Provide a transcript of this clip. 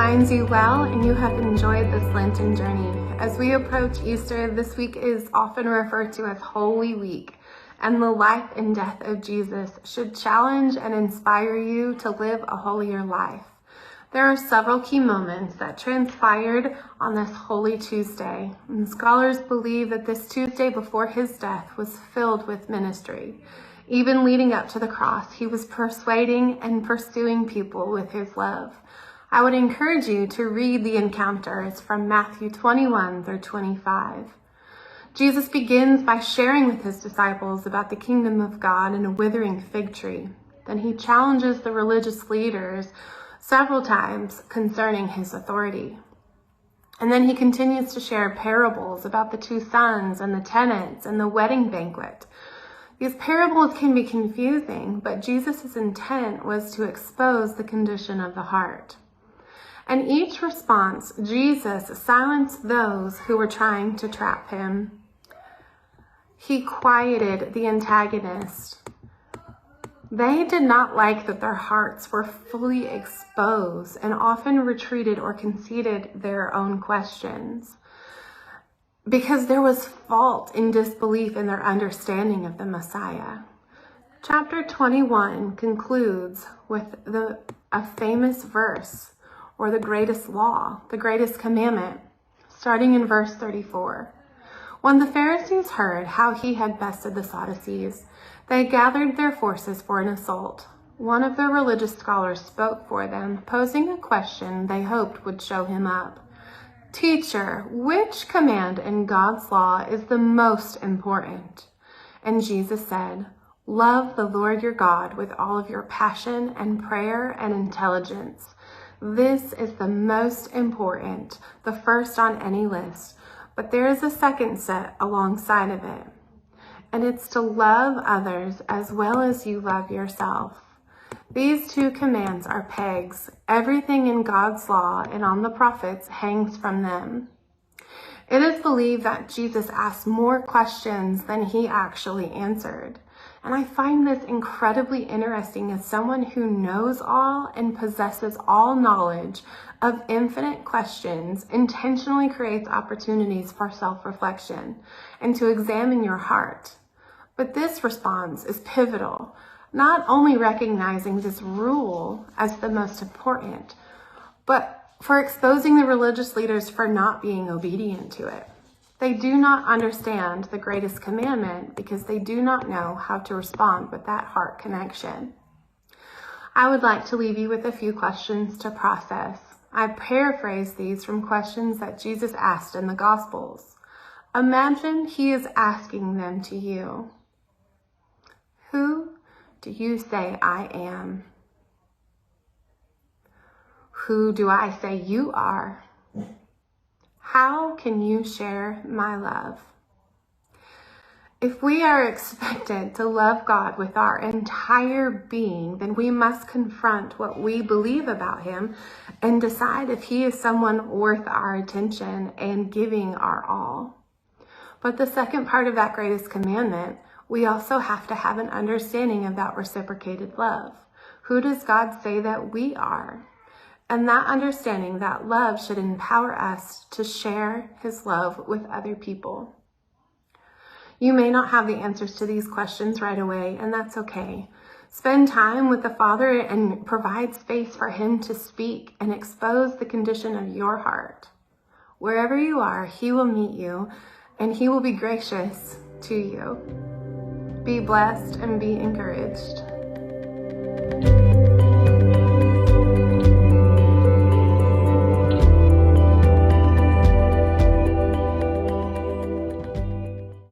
finds you well and you have enjoyed this Lenten journey. As we approach Easter, this week is often referred to as Holy Week, and the life and death of Jesus should challenge and inspire you to live a holier life. There are several key moments that transpired on this Holy Tuesday, and scholars believe that this Tuesday before his death was filled with ministry. Even leading up to the cross, he was persuading and pursuing people with his love. I would encourage you to read the encounters from Matthew 21 through 25. Jesus begins by sharing with his disciples about the kingdom of God and a withering fig tree. Then he challenges the religious leaders several times concerning his authority. And then he continues to share parables about the two sons and the tenants and the wedding banquet. These parables can be confusing, but Jesus' intent was to expose the condition of the heart. In each response, Jesus silenced those who were trying to trap him. He quieted the antagonist. They did not like that their hearts were fully exposed and often retreated or conceded their own questions, because there was fault and disbelief in their understanding of the Messiah. Chapter 21 concludes with a famous verse, or the greatest law, the greatest commandment, starting in verse 34. When the Pharisees heard how he had bested the Sadducees, they gathered their forces for an assault. One of the religious scholars spoke for them, posing a question they hoped would show him up. "Teacher, which command in God's law is the most important?" And Jesus said, "Love the Lord your God with all of your passion and prayer and intelligence. This is the most important, the first on any list, but there is a second set alongside of it, and it's to love others as well as you love yourself. These two commands are pegs. Everything in God's law and on the prophets hangs from them." It is believed that Jesus asked more questions than he actually answered. And I find this incredibly interesting as someone who knows all and possesses all knowledge of infinite questions intentionally creates opportunities for self-reflection and to examine your heart. But this response is pivotal, not only recognizing this rule as the most important, but for exposing the religious leaders for not being obedient to it. They do not understand the greatest commandment because they do not know how to respond with that heart connection. I would like to leave you with a few questions to process. I paraphrase these from questions that Jesus asked in the Gospels. Imagine he is asking them to you. Who do you say I am? Who do I say you are? How can you share my love? If we are expected to love God with our entire being, then we must confront what we believe about him and decide if he is someone worth our attention and giving our all. But the second part of that greatest commandment, we also have to have an understanding of that reciprocated love. Who does God say that we are? And that understanding, that love should empower us to share his love with other people. You may not have the answers to these questions right away, and that's okay. Spend time with the Father and provide space for him to speak and expose the condition of your heart. Wherever you are, he will meet you, and he will be gracious to you. Be blessed and be encouraged.